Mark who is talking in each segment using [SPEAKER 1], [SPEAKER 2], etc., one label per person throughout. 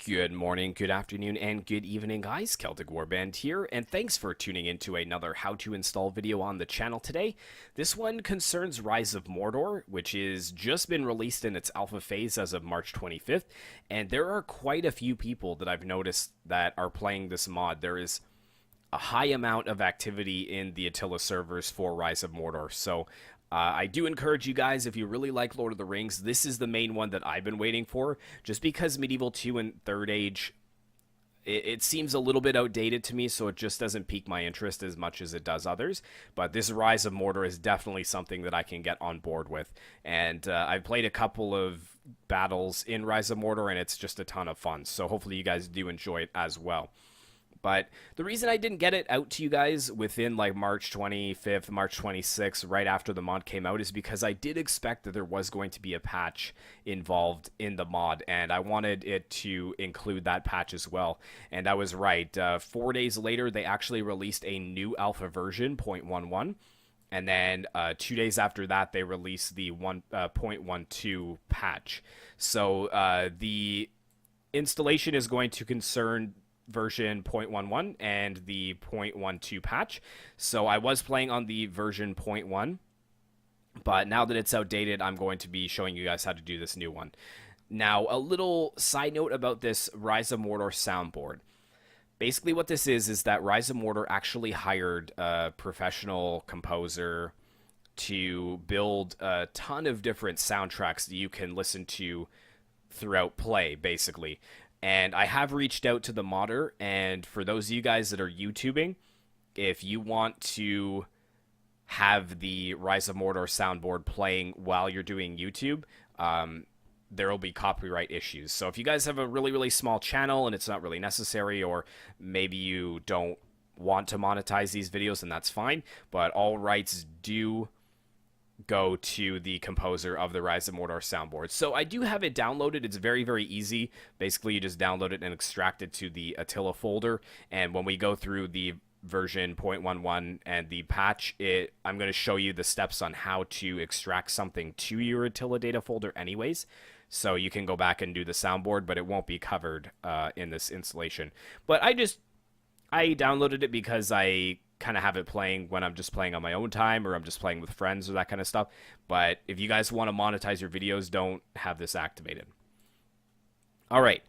[SPEAKER 1] Good morning, good afternoon, and good evening, guys. Celtic Warband here, and thanks for tuning in to another how to install video on the channel today. This one concerns Rise of Mordor, which is just been released in its alpha phase as of March 25th, and there are quite a few people that I've noticed that are playing this mod. There is a high amount of activity in the Attila servers for Rise of Mordor, so I do encourage you guys, if you really like Lord of the Rings, this is the main one that I've been waiting for, just because Medieval 2 and Third Age, it seems a little bit outdated to me, so it just doesn't pique my interest as much as it does others. But this Rise of Mordor is definitely something that I can get on board with. And I've played a couple of battles in Rise of Mordor, and it's just a ton of fun. So hopefully you guys do enjoy it as well. But the reason I didn't get it out to you guys within like March 25th, March 26th, right after the mod came out, is because I did expect that there was going to be a patch involved in the mod, and I wanted it to include that patch as well. And I was right. 4 days later, they actually released a new alpha version, 0.11. And then 2 days after that, they released the 1.12 patch. So the installation is going to concern version 0.11 and the 0.12 patch. So I was playing on the version 0.1, but now that it's outdated, I'm going to be showing you guys how to do this new one. Now, a little side note about this Rise of Mordor soundboard. Basically what this is that Rise of Mordor actually hired a professional composer to build a ton of different soundtracks that you can listen to throughout play, basically. And I have reached out to the modder, and for those of you guys that are YouTubing, if you want to have the Rise of Mordor soundboard playing while you're doing YouTube, there will be copyright issues. So if you guys have a really, really small channel and it's not really necessary, or maybe you don't want to monetize these videos, then that's fine. But all rights do go to the composer of the Rise of Mordor soundboard. So I do have it downloaded. It's very, very easy. Basically, you just download it and extract it to the Attila folder. And when we go through the version 0.11 and the patch, I'm going to show you the steps on how to extract something to your Attila data folder anyways. So you can go back and do the soundboard, but it won't be covered in this installation. But I downloaded it because I kind of have it playing when I'm just playing on my own time, or I'm just playing with friends, or that kind of stuff. But if you guys want to monetize your videos, don't have this activated. All right.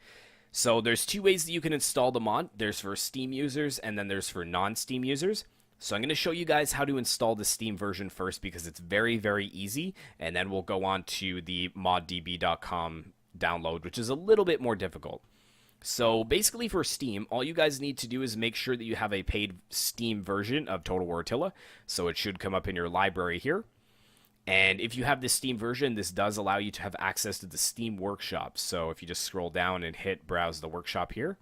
[SPEAKER 1] So there's two ways that you can install the mod. There's for Steam users, and then there's for non-Steam users. So I'm going to show you guys how to install the Steam version first, because it's very, very easy. And then we'll go on to the moddb.com download, which is a little bit more difficult. So basically for Steam, all you guys need to do is make sure that you have a paid Steam version of Total War Attila. So it should come up in your library here. And if you have the Steam version, this does allow you to have access to the Steam Workshop. So if you just scroll down and hit Browse the Workshop here.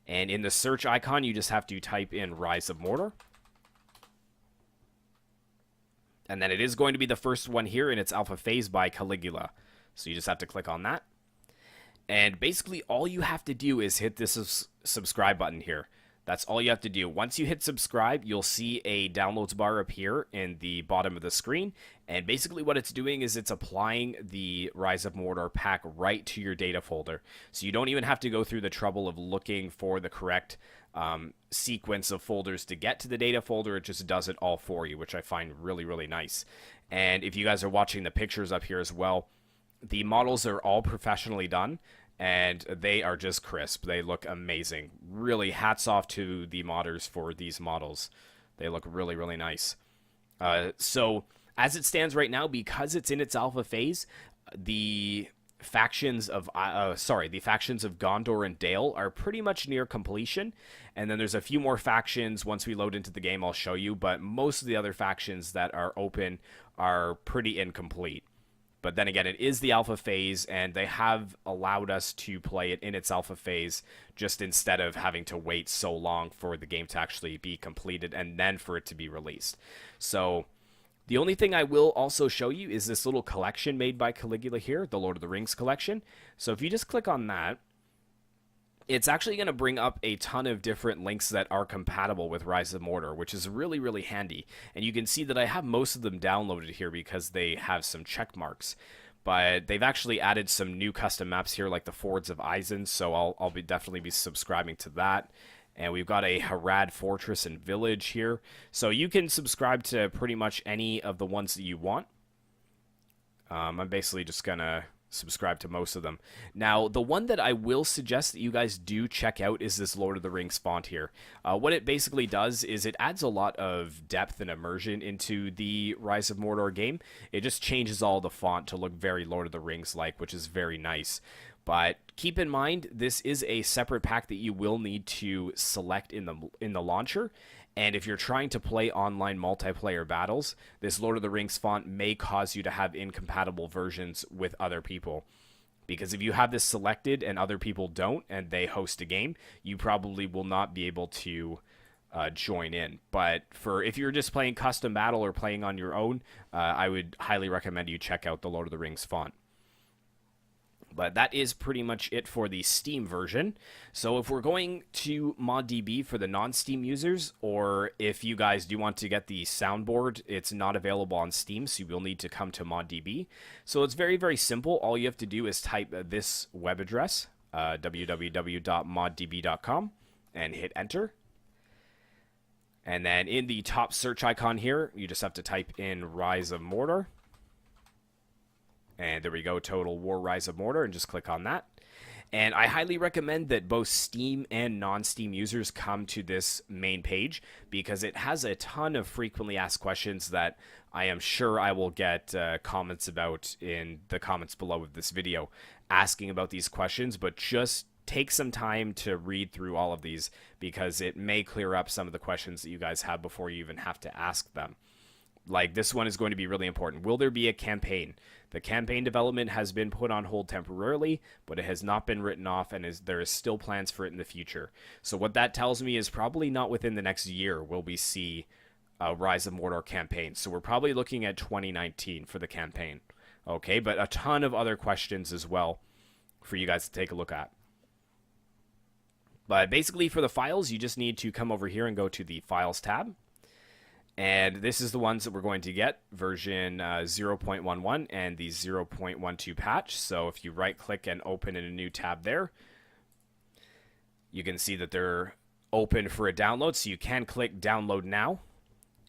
[SPEAKER 1] And in the search icon, you just have to type in Rise of Mordor. And then it is going to be the first one here in its alpha phase by Caligula. So you just have to click on that. And basically all you have to do is hit this subscribe button here. That's all you have to do. Once you hit subscribe, you'll see a downloads bar appear in the bottom of the screen. And basically what it's doing is it's applying the Rise of Mordor pack right to your data folder. So you don't even have to go through the trouble of looking for the correct sequence of folders to get to the data folder. It just does it all for you, which I find really, really nice. And if you guys are watching the pictures up here as well, the models are all professionally done, and they are just crisp. They look amazing. Really, hats off to the modders for these models. They look really, really nice. So, as it stands right now, because it's in its alpha phase, the factions of Gondor and Dale are pretty much near completion. And then there's a few more factions once we load into the game I'll show you, but most of the other factions that are open are pretty incomplete. But then again, it is the alpha phase, and they have allowed us to play it in its alpha phase, just instead of having to wait so long for the game to actually be completed and then for it to be released. So the only thing I will also show you is this little collection made by Caligula here, the Lord of the Rings collection. So if you just click on that, it's actually going to bring up a ton of different links that are compatible with Rise of Mordor, which is really, really handy. And you can see that I have most of them downloaded here because they have some check marks. But they've actually added some new custom maps here, like the Fords of Eisen, so I'll definitely be subscribing to that. And we've got a Harad Fortress and Village here. So you can subscribe to pretty much any of the ones that you want. I'm basically just going to subscribe to most of them. Now, the one that I will suggest that you guys do check out is this Lord of the Rings font here. What it basically does is it adds a lot of depth and immersion into the Rise of Mordor game. It just changes all the font to look very Lord of the Rings-like, which is very nice. But keep in mind, this is a separate pack that you will need to select in the launcher. And if you're trying to play online multiplayer battles, this Lord of the Rings font may cause you to have incompatible versions with other people. Because if you have this selected and other people don't, and they host a game, you probably will not be able to join in. But if you're just playing custom battle or playing on your own, I would highly recommend you check out the Lord of the Rings font. But that is pretty much it for the Steam version. So if we're going to ModDB for the non-Steam users, or if you guys do want to get the soundboard, it's not available on Steam, so you will need to come to ModDB. So it's very, very simple. All you have to do is type this web address, www.moddb.com, and hit enter. And then in the top search icon here, you just have to type in Rise of Mordor. And there we go, Total War Rise of Mordor, and just click on that. And I highly recommend that both Steam and non-Steam users come to this main page because it has a ton of frequently asked questions that I am sure I will get comments about in the comments below of this video, asking about these questions, but just take some time to read through all of these because it may clear up some of the questions that you guys have before you even have to ask them. Like, this one is going to be really important. Will there be a campaign? The campaign development has been put on hold temporarily, but it has not been written off, and there is still plans for it in the future. So what that tells me is probably not within the next year will we see a Rise of Mordor campaign. So we're probably looking at 2019 for the campaign. Okay, but a ton of other questions as well for you guys to take a look at. But basically for the files, you just need to come over here and go to the Files tab. And this is the ones that we're going to get, version 0.11 and the 0.12 patch. So if you right-click and open in a new tab there, you can see that they're open for a download. So you can click Download Now.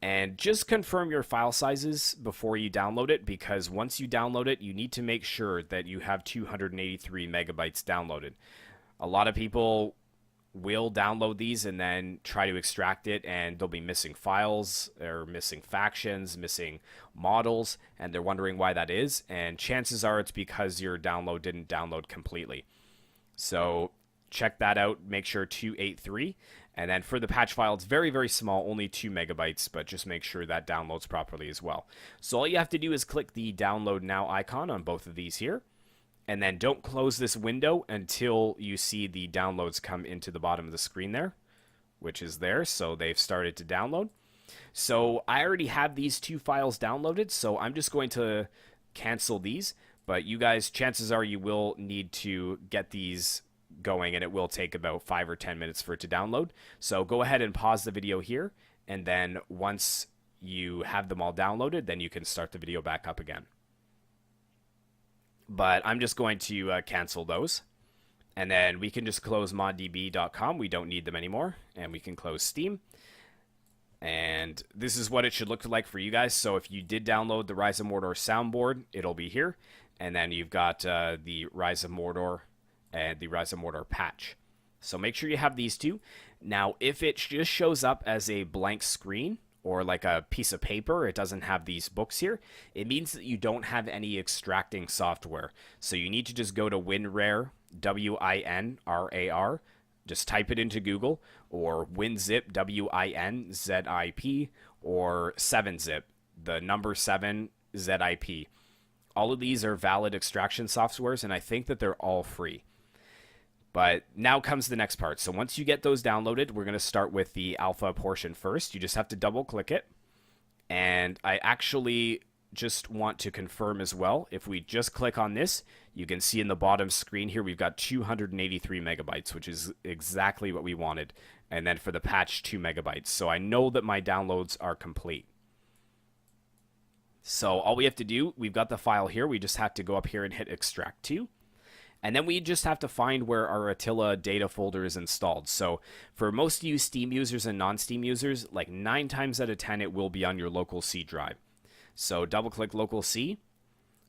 [SPEAKER 1] And just confirm your file sizes before you download it, because once you download it, you need to make sure that you have 283 megabytes downloaded. A lot of people will download these and then try to extract it, and they'll be missing files or missing factions, missing models, and they're wondering why that is, and chances are it's because your download didn't download completely. So check that out, make sure 283, and then for the patch file, it's very, very small, only 2 megabytes, but just make sure that downloads properly as well. So all you have to do is click the Download Now icon on both of these here. And then don't close this window until you see the downloads come into the bottom of the screen there, which is there. So they've started to download. So I already have these 2 files downloaded, so I'm just going to cancel these. But you guys, chances are you will need to get these going, and it will take about 5 or 10 minutes for it to download. So go ahead and pause the video here, and then once you have them all downloaded, then you can start the video back up again. But I'm just going to cancel those. And then we can just close moddb.com. We don't need them anymore. And we can close Steam. And this is what it should look like for you guys. So if you did download the Rise of Mordor soundboard, it'll be here. And then you've got the Rise of Mordor and the Rise of Mordor patch. So make sure you have these two. Now, if it just shows up as a blank screen, or like a piece of paper, it doesn't have these books here, it means that you don't have any extracting software. So you need to just go to WinRAR, WinRAR, just type it into Google, or WinZip, WinZip, or 7-Zip, the number 7 ZIP. All of these are valid extraction softwares, and I think that they're all free. But now comes the next part. So once you get those downloaded, we're going to start with the alpha portion first. You just have to double click it. And I actually just want to confirm as well. If we just click on this, you can see in the bottom screen here, we've got 283 megabytes, which is exactly what we wanted. And then for the patch, 2 megabytes. So I know that my downloads are complete. So all we have to do, we've got the file here. We just have to go up here and hit extract to. And then we just have to find where our Attila data folder is installed. So for most of you Steam users and non-Steam users, like 9 times out of 10, it will be on your local C drive. So double click local C,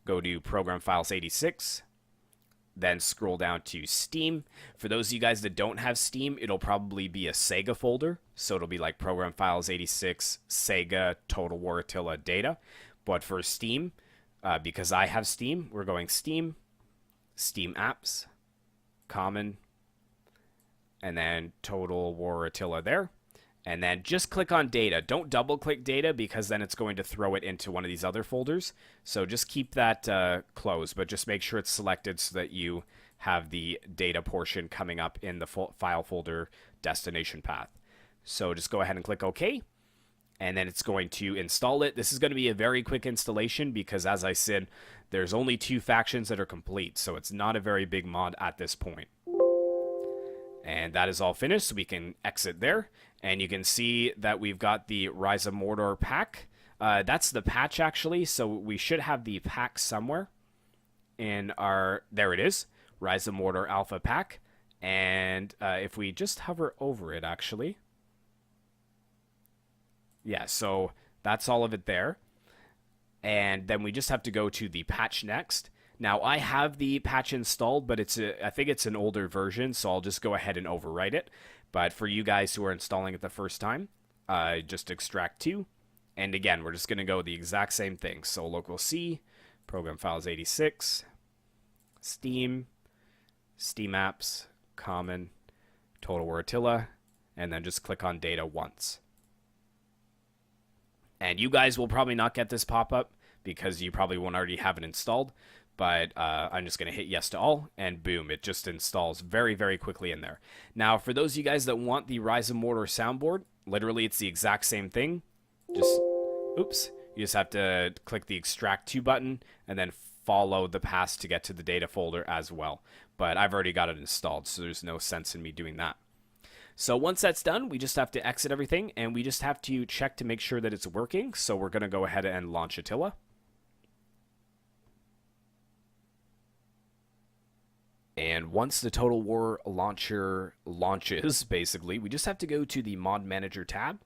[SPEAKER 1] go to Program Files 86, then scroll down to Steam. For those of you guys that don't have Steam, it'll probably be a Sega folder. So it'll be like Program Files 86, Sega, Total War Attila data. But for Steam, because I have Steam, we're going Steam, Steam Apps, Common, and then Total War Attila there. And then just click on data. Don't double click data because then it's going to throw it into one of these other folders. So just keep that closed, but just make sure it's selected so that you have the data portion coming up in the file folder destination path. So just go ahead and click OK. And then it's going to install it. This is going to be a very quick installation because, as I said, there's only 2 factions that are complete, so it's not a very big mod at this point. And that is all finished, so we can exit there. And you can see that we've got the Rise of Mordor pack. That's the patch, actually, so we should have the pack somewhere in our... There it is, Rise of Mordor Alpha pack. And if we just hover over it, actually... Yeah, so that's all of it there. And then we just have to go to the patch next. Now, I have the patch installed, but I think it's an older version, so I'll just go ahead and overwrite it. But for you guys who are installing it the first time, just extract to. And again, we're just going to go the exact same thing. So local C, Program Files 86, Steam, Steam Apps, Common, Total War Attila, and then just click on data once. And you guys will probably not get this pop-up because you probably won't already have it installed. But I'm just going to hit yes to all, and boom, it just installs very, very quickly in there. Now, for those of you guys that want the Rise of Mordor soundboard, literally it's the exact same thing. You just have to click the extract to button and then follow the path to get to the data folder as well. But I've already got it installed, so there's no sense in me doing that. So once that's done, we just have to exit everything, and we just have to check to make sure that it's working. So we're going to go ahead and launch Attila. And once the Total War launcher launches, basically, we just have to go to the Mod Manager tab,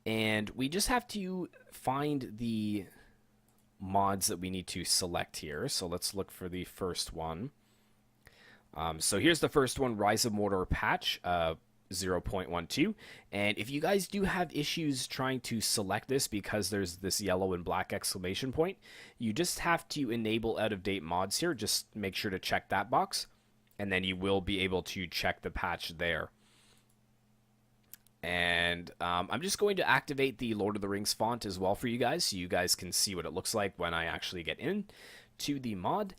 [SPEAKER 1] and we just have to find the mods that we need to select here. So let's look for the first one. So here's the first one, Rise of Mordor patch 0.12. And if you guys do have issues trying to select this because there's this yellow and black exclamation point, you just have to enable out-of-date mods here. Just make sure to check that box, and then you will be able to check the patch there. And I'm just going to activate the Lord of the Rings font as well for you guys, so you guys can see what it looks like when I actually get in to the mod.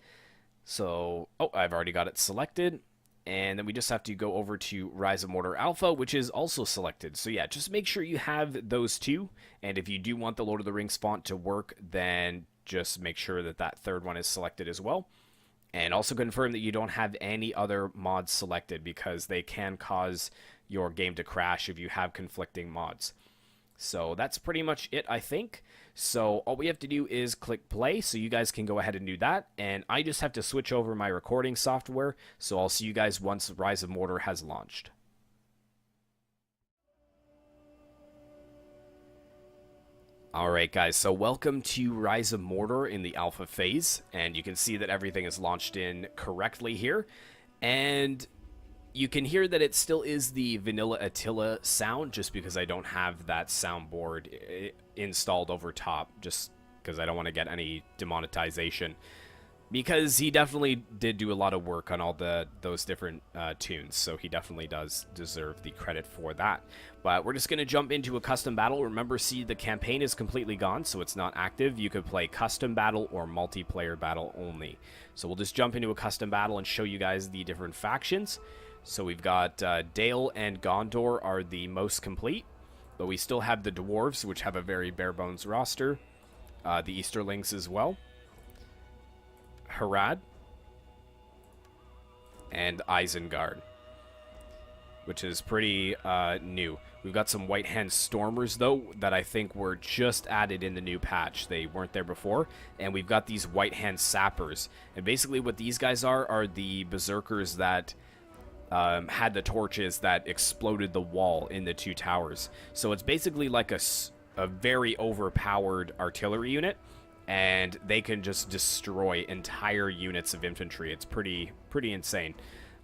[SPEAKER 1] So, I've already got it selected. And then we just have to go over to Rise of Mordor Alpha, which is also selected. So yeah, just make sure you have those two. And if you do want the Lord of the Rings font to work, then just make sure that that third one is selected as well. And also confirm that you don't have any other mods selected, because they can cause your game to crash if you have conflicting mods. So that's pretty much it, I think. So all we have to do is click play, so you guys can go ahead and do that. And I just have to switch over my recording software, so I'll see you guys once Rise of Mordor has launched. Alright guys, so welcome to Rise of Mordor in the alpha phase, and you can see that everything is launched in correctly here. And you can hear that it still is the vanilla Attila sound, just because I don't have that soundboard installed over top, just because I don't want to get any demonetization. Because he definitely did do a lot of work on all those different tunes, so he definitely does deserve the credit for that. But we're just going to jump into a custom battle. Remember, see, the campaign is completely gone, so it's not active. You could play custom battle or multiplayer battle only. So we'll just jump into a custom battle and show you guys the different factions. So we've got Dale and Gondor are the most complete, but we still have the Dwarves, which have a very bare-bones roster. The Easterlings as well. Harad. And Isengard. which is pretty new. We've got some White Hand Stormers, though, that I think were just added in the new patch. They weren't there before. And we've got these White Hand Sappers. And basically what these guys are the Berserkers that had the torches that exploded the wall in the two towers. So it's basically like a very overpowered artillery unit. And they can just destroy entire units of infantry. It's pretty insane.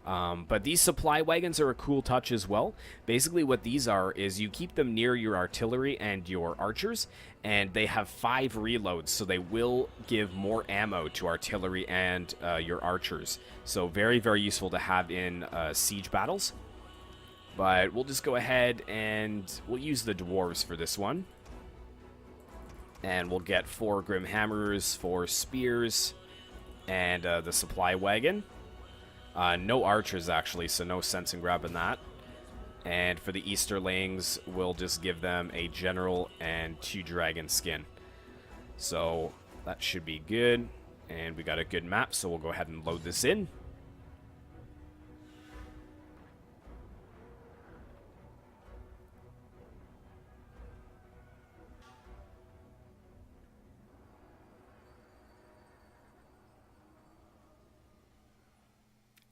[SPEAKER 1] But these supply wagons are a cool touch as well. Basically what these are is you keep them near your artillery and your archers, and they have 5 reloads, so they will give more ammo to artillery and your archers. So very, very useful to have in siege battles. But we'll just go ahead and we'll use the dwarves for this one. And we'll get 4 Grim Hammers, 4 Spears, and the supply wagon. No archers, actually, so no sense in grabbing that. And for the Easterlings, we'll just give them a General and 2 Dragon Skin. So that should be good. And we got a good map, so we'll go ahead and load this in.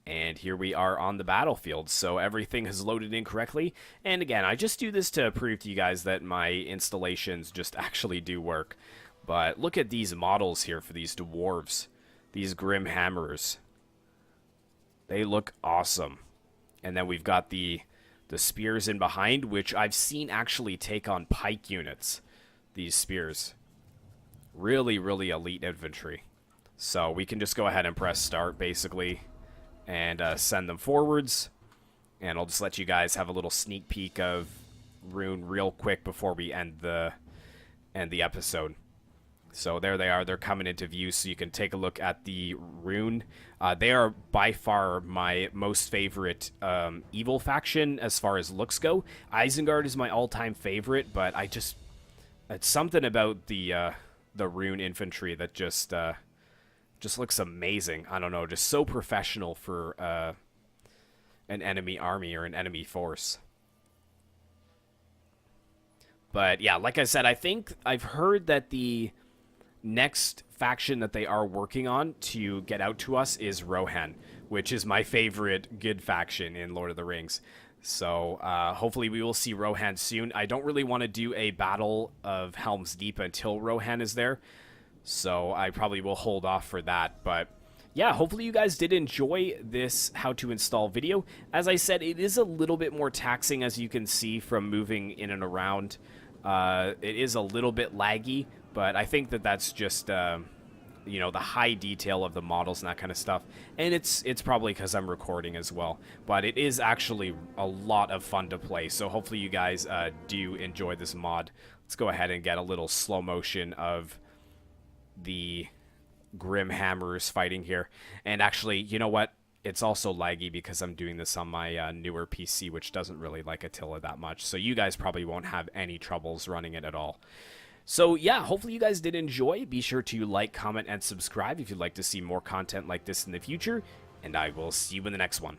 [SPEAKER 1] And here we are on the battlefield, so everything has loaded in correctly. And again, I just do this to prove to you guys that my installations just actually do work. But look at these models here for these dwarves, these Grim Hammers. They look awesome. And then we've got the spears in behind, which I've seen actually take on pike units, these spears. Really, really elite infantry. So we can just go ahead and press start, basically, and send them forwards. And I'll just let you guys have a little sneak peek of Rune real quick before we end the episode. So there they are. They're coming into view, so you can take a look at the Rune. They are by far my most favorite evil faction as far as looks go. Isengard is my all-time favorite, but it's something about the Rune infantry that just looks amazing. I don't know, just so professional for an enemy army or an enemy force. But yeah, like I said, I think I've heard that the next faction that they are working on to get out to us is Rohan, which is my favorite good faction in Lord of the Rings. So hopefully we will see Rohan soon. I don't really want to do a Battle of Helm's Deep until Rohan is there, so I probably will hold off for that. But yeah, hopefully you guys did enjoy this how to install video. As I said, it is a little bit more taxing, as you can see from moving in and around. It is a little bit laggy, but I think that that's just you know, the high detail of the models and that kind of stuff. And it's probably because I'm recording as well. But it is actually a lot of fun to play, so hopefully you guys do enjoy this mod. Let's go ahead and get a little slow motion of the Grim Hammers fighting here. And actually, you know what? It's also laggy because I'm doing this on my newer PC, which doesn't really like Attila that much. So you guys probably won't have any troubles running it at all. So yeah, hopefully you guys did enjoy. Be sure to like, comment, and subscribe if you'd like to see more content like this in the future. And I will see you in the next one.